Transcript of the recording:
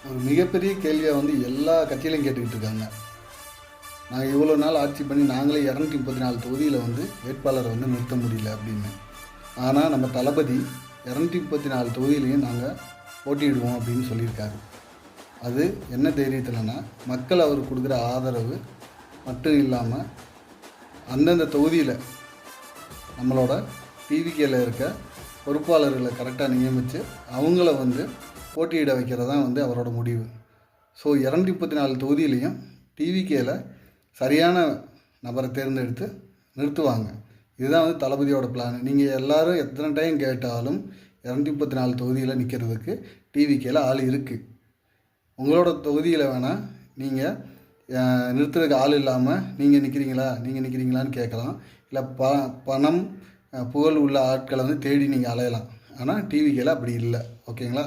ஒரு மிகப்பெரிய கேள்வியாக வந்து எல்லா கட்சியிலையும் கேட்டுக்கிட்டு இருக்காங்க. நாங்கள் இவ்வளோ நாள் ஆட்சி பண்ணி நாங்களே 234 தொகுதியில் வந்து வேட்பாளரை வந்து நிறுத்த முடியல அப்படின்னு. ஆனால் நம்ம தளபதி 234 தொகுதியிலையும் நாங்கள் போட்டியிடுவோம் அப்படின்னு சொல்லியிருக்காரு. அது என்ன தைரியத்தில்னா, மக்கள் அவருக்கு கொடுக்குற ஆதரவு மட்டும் இல்லாமல் அந்தந்த தொகுதியில் நம்மளோட டிவிகேயில் இருக்க பொறுப்பாளர்களை கரெக்டாக நியமித்து அவங்கள வந்து போட்டியிட வைக்கிறது தான் வந்து அவரோட முடிவு. ஸோ 234 தொகுதியிலையும் டிவிகேயில் சரியான நபரை தேர்ந்தெடுத்து நிறுத்துவாங்க. இதுதான் வந்து தளபதியோட பிளான். நீங்கள் எல்லோரும் எத்தனை டைம் கேட்டாலும் 234 தொகுதியில் நிற்கிறதுக்கு டிவிகேயில் ஆள் இருக்குது. உங்களோட தொகுதியில் வேணால் நீங்கள் நிறுத்துறதுக்கு ஆள் இல்லாமல் நீங்கள் நிற்கிறீங்களான்னு கேட்கலாம். இல்லை பணம் புகழ் உள்ள ஆட்களை வந்து தேடி நீங்கள் அலையலாம். ஆனால் டிவிகேயில் அப்படி இல்லை. ஓகேங்களா?